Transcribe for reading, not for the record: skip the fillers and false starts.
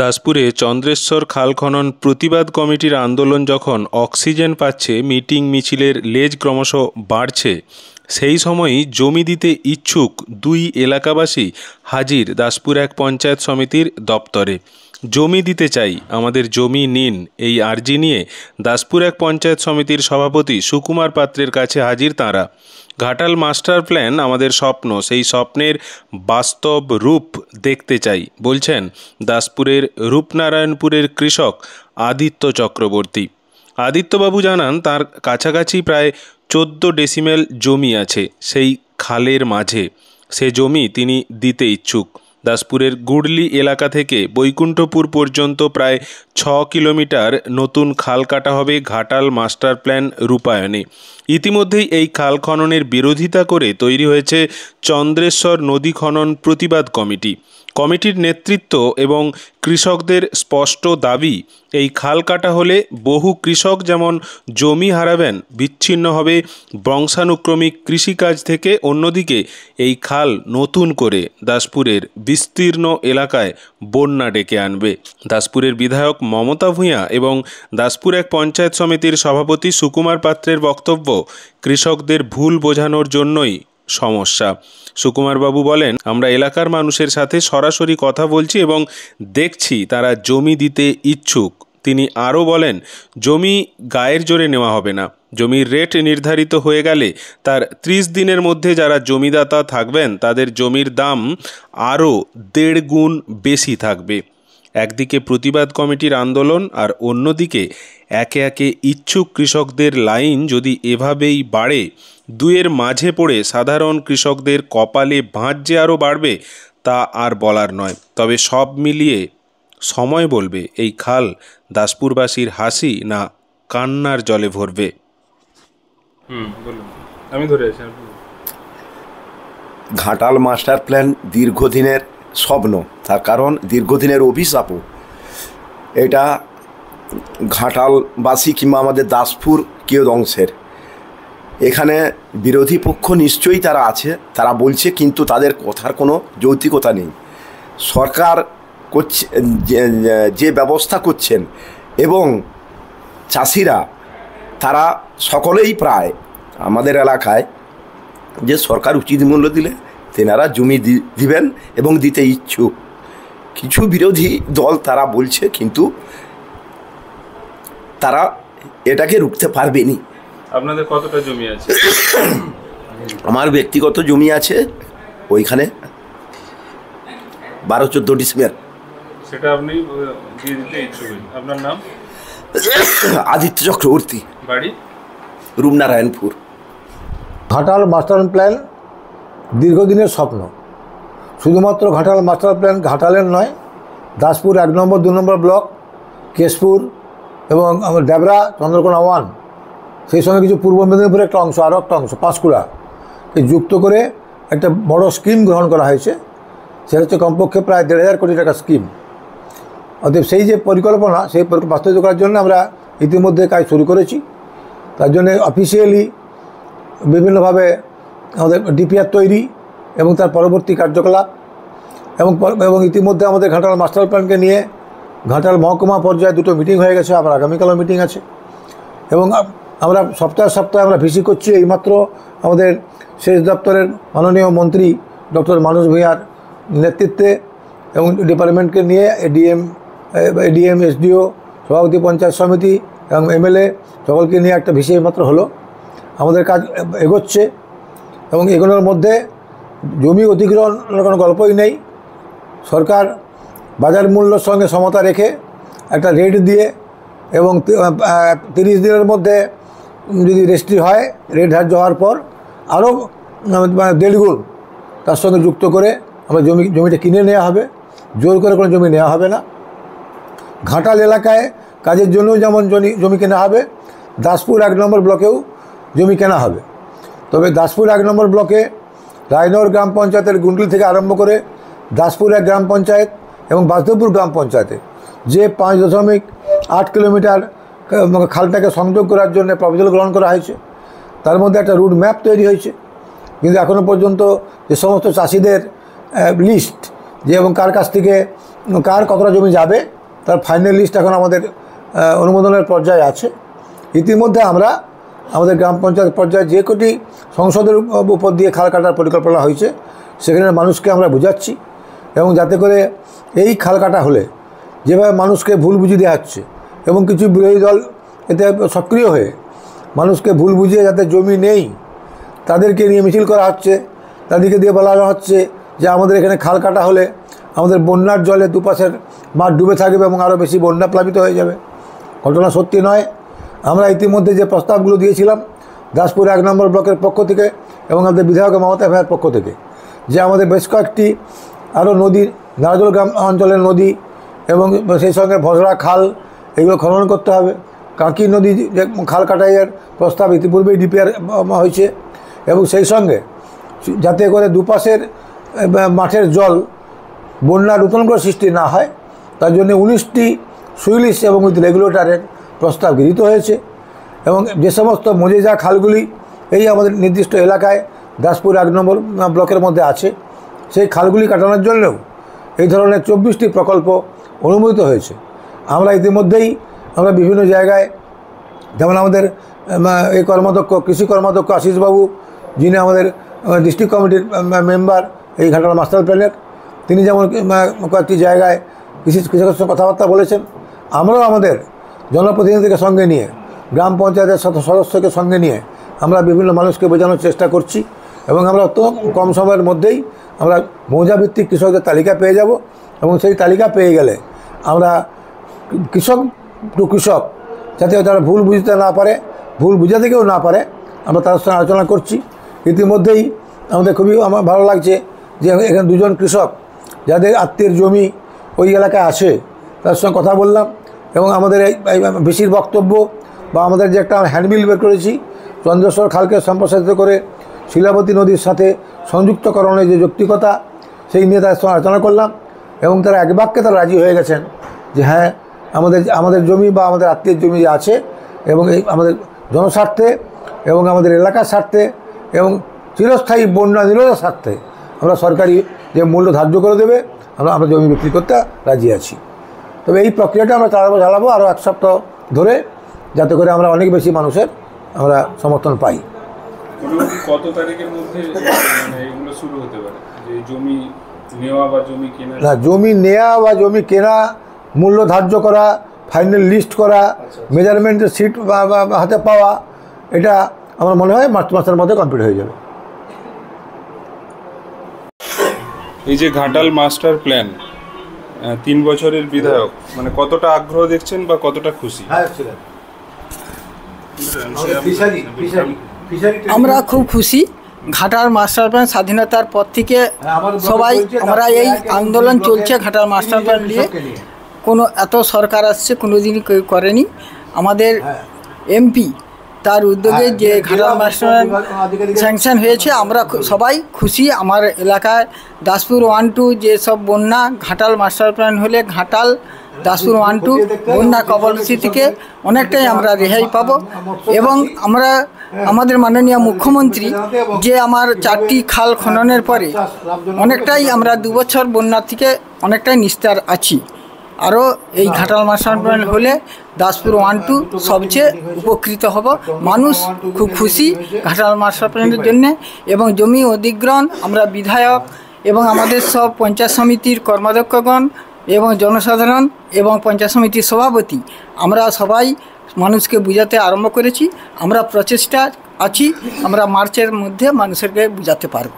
দাসপুরে চন্দ্রেশ্বর খাল খনন প্রতিবাদ কমিটির আন্দোলন যখন অক্সিজেন পাচ্ছে, মিটিং মিছিলের লেজ ক্রমশ বাড়ছে, সেই সময়ই জমি দিতে ইচ্ছুক দুই এলাকাবাসী হাজির দাসপুর এক পঞ্চায়েত সমিতির দপ্তরে। জমি দিতে চাই, আমাদের জমি নিন, এই আর্জি নিয়ে দাসপুর এক পঞ্চায়েত সমিতির সভাপতি সুকুমার পাত্রের কাছে হাজির তাঁরা। ঘাটাল মাস্টার প্ল্যান আমাদের স্বপ্ন, সেই স্বপ্নের বাস্তব রূপ দেখতে চাই বলছেন দাসপুরের রূপনারায়ণপুরের কৃষক আদিত্য চক্রবর্তী। আদিত্যবাবু জানান তার কাছাকাছি প্রায় 14 ডেসিমেল জমি আছে সেই খালের মাঝে। সে জমি তিনি দিতে ইচ্ছুক। দাসপুরের গুড়লি এলাকা থেকে বৈকুণ্ঠপুর পর্যন্ত প্রায় 6 কিলোমিটার নতুন খাল কাটা হবে ঘাটাল মাস্টার প্ল্যান রূপায়ণে। ইতিমধ্যেই এই খাল খননের বিরোধিতা করে তৈরি হয়েছে চন্দ্রেশ্বর নদী খনন প্রতিবাদ কমিটি। কমিটির নেতৃত্ব এবং কৃষকদের স্পষ্ট দাবি, এই খাল কাটা হলে বহু কৃষক যেমন জমি হারাবেন, বিচ্ছিন্ন হবে বংশানুক্রমিক কৃষিকাজ থেকে, অন্যদিকে এই খাল নতুন করে দাসপুরের বিস্তীর্ণ এলাকায় বন্যা ডেকে আনবে। দাসপুরের বিধায়ক মমতা ভূঁইয়া এবং দাসপুর এক পঞ্চায়েত সমিতির সভাপতি সুকুমার পাত্রের বক্তব্য, কৃষকদের ভুল বোঝানোর জন্যই সমস্যা। সুকুমারবাবু বলেন, আমরা এলাকার মানুষের সাথে সরাসরি কথা বলছি এবং দেখছি তারা জমি দিতে ইচ্ছুক। তিনি আরও বলেন, জমি গায়ের জোরে নেওয়া হবে না। জমির রেট নির্ধারিত হয়ে গেলে তার 30 দিনের মধ্যে যারা জমিদাতা থাকবেন তাদের জমির দাম আরও 1.5 গুণ বেশি থাকবে। একদিকে প্রতিবাদ কমিটির আন্দোলন আর অন্যদিকে একে একে ইচ্ছুক কৃষকদের লাইন যদি এভাবেই বাড়ে, দুয়ের মাঝে পড়ে সাধারণ কৃষকদের কপালে ভাঁজ যে আরও বাড়বে তা আর বলার নয়। তবে সব মিলিয়ে সময় বলবে এই খাল দাসপুরবাসীর হাসি না কান্নার জলে ভরবে। ঘাটাল মাস্টার প্ল্যান দীর্ঘদিনের স্বপ্ন, তার কারণ দীর্ঘদিনের অভিশাপও। এটা ঘাটালবাসী কিংবা আমাদের দাসপুর কেউ অংশের। এখানে বিরোধী পক্ষ নিশ্চয়ই তারা আছে, তারা বলছে, কিন্তু তাদের কথার কোনো যৌক্তিকতা নেই। সরকার করছে যে ব্যবস্থা করছেন এবং চাষিরা তারা সকলেই প্রায় আমাদের এলাকায় যে সরকার উচিত মূল্য দিলে তেনারা জমি দিবেন এবং দিতে ইচ্ছুক। কিছু বিরোধী দল তারা বলছে, কিন্তু তারা এটাকে রুখতে পারবেনি। আপনাদের কতটা জমি আছে? আমার ব্যক্তিগত জমি আছে ওইখানে 12-14 ডিসেম্বর। সেটা আপনি দিয়ে দিতে ইচ্ছুক। আপনার নাম? আদিত্য চক্রবর্তী, বাড়ি রূপনারায়ণপুর। ঘাটাল মাস্টার প্ল্যান দীর্ঘদিনের স্বপ্ন। শুধুমাত্র ঘাটাল মাস্টার প্ল্যান ঘাটালের নয়, দাসপুর 1 নম্বর 2 নম্বর ব্লক, কেশপুর এবং আমার ডেবরা, চন্দ্রকোনা 1, সেই সঙ্গে কিছু পূর্ব মেদিনীপুরের একটা অংশ, আরও একটা অংশ পাঁশকুড়াকে যুক্ত করে একটা বড় স্কিম গ্রহণ করা হয়েছে। সেটা হচ্ছে কমপক্ষে প্রায় 1,500 কোটি টাকা স্কিম। অতএব সেই যে পরিকল্পনা, সেই বাস্তবায়িত করার জন্য আমরা ইতিমধ্যে কাজ শুরু করেছি। তার জন্য অফিসিয়ালি বিভিন্নভাবে আমাদের ডিপিআর তৈরি এবং তার পরবর্তী কার্যকলাপ এবং ইতিমধ্যে আমাদের ঘাটাল মাস্টার প্ল্যানকে নিয়ে ঘাটাল মহকুমা পর্যায়ে 2টো মিটিং হয়ে গেছে, আবার আগামীকালও মিটিং আছে। এবং আমরা সপ্তাহে আমরা ভিসি করছি। এইমাত্র আমাদের সেচ দপ্তরের মাননীয় মন্ত্রী ডক্টর মানস ভূঁইয়ার নেতৃত্বে এবং ডিপার্টমেন্টকে নিয়ে এডিএম, এসডিও, সভাপতি পঞ্চায়েত সমিতি এবং এমএলএ সকলকে নিয়ে একটা ভিসি এইমাত্র হলো। আমাদের কাজ এগোচ্ছে এবং এগোনোর মধ্যে জমি অধিগ্রহণের কোনো গল্পই নেই। সরকার বাজার মূল্যের সঙ্গে সমতা রেখে একটা রেট দিয়ে এবং 30 দিনের মধ্যে যদি রেজিস্ট্রি হয়, রেট ধার্য হওয়ার পর আরও 1.5 গুণ তার সঙ্গে যুক্ত করে আমরা জমিটা কিনে নেওয়া হবে। জোর করে কোনো জমি নেওয়া হবে না। ঘাটাল এলাকায় কাজের জন্যও যেমন জমি কেনা হবে, দাসপুর 1 নম্বর ব্লকেও জমি কেনা হবে। তবে দাসপুর 1 নম্বর ব্লকে রায়নগর গ্রাম পঞ্চায়েতের গুন্ডলি থেকে আরম্ভ করে দাসপুর 1 গ্রাম পঞ্চায়েত এবং বাসদেবপুর গ্রাম পঞ্চায়েতে যে 5.8 কিলোমিটার খালটাকে সংযোগ করার জন্য প্রপোজাল গ্রহণ করা হয়েছে, তার মধ্যে একটা রুট ম্যাপ তৈরি হয়েছে। কিন্তু এখনও পর্যন্ত যে সমস্ত চাষিদের লিস্ট যে এবং কার কাছ থেকে কার কতটা জমি যাবে তার ফাইনাল লিস্ট এখন আমাদের অনুমোদনের পর্যায়ে আছে। ইতিমধ্যে আমরা আমাদের গ্রাম পঞ্চায়েত পর্যায়ে যে কটি সংসদের উপর দিয়ে খাল কাটার পরিকল্পনা হয়েছে সেখানে মানুষকে আমরা বুঝাচ্ছি, এবং যাতে করে এই খাল কাটা হলে যেভাবে মানুষকে ভুল বুঝিয়ে দেওয়া হচ্ছে এবং কিছু বিরোধী দল এতে সক্রিয় হয়ে মানুষকে ভুল বুঝিয়ে যাতে জমি নেই তাদেরকে নিয়ে মিছিল করা হচ্ছে, তাদেরকে দিয়ে বলা হচ্ছে যে আমাদের এখানে খাল কাটা হলে আমাদের বন্যার জলে দুপাশের মাঠ ডুবে থাকবে এবং আরও বেশি বন্যা প্লাবিত হয়ে যাবে। ঘটনা সত্যি নয়। আমরা ইতিমধ্যে যে প্রস্তাবগুলো দিয়েছিলাম দাসপুর 1 নম্বর ব্লকের পক্ষ থেকে এবং আমাদের বিধায়ক মমতা ভাইয়ের পক্ষ থেকে, যে আমাদের বেশ কয়েকটি আরও নদী, নারাজল গ্রাম অঞ্চলের নদী এবং সেই সঙ্গে ভসড়া খাল এগুলো খনন করতে হবে। কাঁকি নদী যে খাল কাটাইয়ের প্রস্তাব ইতিপূর্বেই ডিপিআর হয়েছে, এবং সেই সঙ্গে যাতে করে দুপাশের মাঠের জল বন্যার নতুন করে সৃষ্টি না হয় তার জন্য 19টি সুইলিশ এবং উইথ রেগুলেটরের প্রস্তাব গৃহীত হয়েছে। এবং যে সমস্ত মজে যা খালগুলি এই আমাদের নির্দিষ্ট এলাকায় দাসপুর 1 নম্বর ব্লকের মধ্যে আছে সেই খালগুলি কাটানোর জন্যও এই ধরনের 24টি প্রকল্প অনুমোদিত হয়েছে। আমরা ইতিমধ্যেই আমরা বিভিন্ন জায়গায়, যেমন আমাদের এই কর্মাধ্যক্ষ কৃষি কর্মাধ্যক্ষ আশিসবাবু, যিনি আমাদের ডিস্ট্রিক্ট কমিটির মেম্বার এই ঘাটাল মাস্টার প্ল্যানের, তিনি যেমন কয়েকটি জায়গায় কৃষকের সঙ্গে কথাবার্তা বলেছেন। আমরাও আমাদের জনপ্রতিনিধিকে সঙ্গে নিয়ে, গ্রাম পঞ্চায়েতের সদস্যকে সঙ্গে নিয়ে আমরা বিভিন্ন মানুষকে বোঝানোর চেষ্টা করছি, এবং আমরা তো কম সময়ের মধ্যেই আমরা মৌজাভিত্তিক কৃষকদের তালিকা পেয়ে যাব, এবং সেই তালিকা পেয়ে গেলে আমরা কৃষক টু কৃষক যাতে তারা ভুল বুঝতে না পারে, ভুল বুঝাতে কেউ না পারে, আমরা তার সঙ্গে আলোচনা করছি। ইতিমধ্যেই আমাদের খুবই আমার ভালো লাগছে যে এখানে 2 জন কৃষক যাদের আত্মীয়ের জমি ওই এলাকায় আছে তার সঙ্গে কথা বললাম, এবং আমাদের এই বেশির বক্তব্য বা আমাদের যে একটা হ্যান্ডবিল বের করেছি চন্দ্রেশ্বর খালকে সম্প্রসারিত করে শিলাবতী নদীর সাথে সংযুক্তকরণের যে যৌক্তিকতা সেই নিয়ে তার সঙ্গে আলোচনা করলাম, এবং তারা এক বাক্যে তারা রাজি হয়ে গেছেন যে হ্যাঁ আমাদের জমি বা আমাদের আত্মীয়ের জমি যে আছে এবং এই আমাদের জনস্বার্থে এবং আমাদের এলাকার স্বার্থে এবং চিরস্থায়ী বন্যা নিরোধের স্বার্থে আমরা সরকারি যে মূল্য ধার্য করে দেবে আমরা জমি বিক্রি করতে রাজি আছি। তবে এই প্রক্রিয়াটা আমরা চালাবো আরও 1 সপ্তাহ ধরে, যাতে করে আমরা অনেক বেশি মানুষের আমরা সমর্থন পাই। কত তারিখের মধ্যে এগুলো শুরু হতে পারে, যে জমি নেওয়া বা জমি কেনা? না, জমি নেওয়া বা জমি কেনা, মূল্য ধার্য করা, ফাইনাল লিস্ট করা, মেজারমেন্টের সিট হাতে পাওয়া, এটা আমার মনে হয় মার্চ মাসের মধ্যে কমপ্লিট হয়ে যাবে। এই যে ঘাটাল মাস্টার প্ল্যান 3 বছরের বিধায়ক, মানে কতটা আগ্রহ দেখছেন বা কতটা খুশি? আমরা খুব খুশি। ঘাটাল মাস্টার প্ল্যান স্বাধীনতার পর থেকে সবাই আমরা এই আন্দোলন চলছে ঘাটাল মাস্টার প্ল্যান নিয়ে। কোনো এত সরকার আসছে কোনোদিনই কেউ করেনি। আমাদের এমপি তার উদ্যোগে যে ঘাটাল মাস্টার প্ল্যান স্যাংশন হয়েছে আমরা সবাই খুশি। আমার এলাকায় দাসপুর 1-2 যেসব বন্যা ঘাটাল মাস্টার প্ল্যান হলে ঘাটাল দাসপুর 1-2 বন্যা কবলসি থেকে অনেকটাই আমরা রেহাই পাব, এবং আমরা আমাদের মাননীয় মুখ্যমন্ত্রী যে আমার 4টি খাল খননের পরে অনেকটাই আমরা 2 বছর বন্যা থেকে অনেকটাই নিস্তার আছি। আরও এই ঘাটাল মাস্টার প্ল্যান হলে দাসপুর 1-2 সবচেয়ে উপকৃত হব। মানুষ খুব খুশি ঘাটাল মাস্টার প্ল্যানের জন্যে, এবং জমি অধিগ্রহণ আমরা বিধায়ক এবং আমাদের সব পঞ্চায়েত সমিতির কর্মাধ্যক্ষগণ এবং জনসাধারণ এবং পঞ্চায়েত সমিতির সভাপতি আমরা সবাই মানুষকে বুঝাতে আরম্ভ করেছি। আমরা প্রচেষ্টা আছি, আমরা মার্চের মধ্যে মানুষকে বুঝাতে পারব।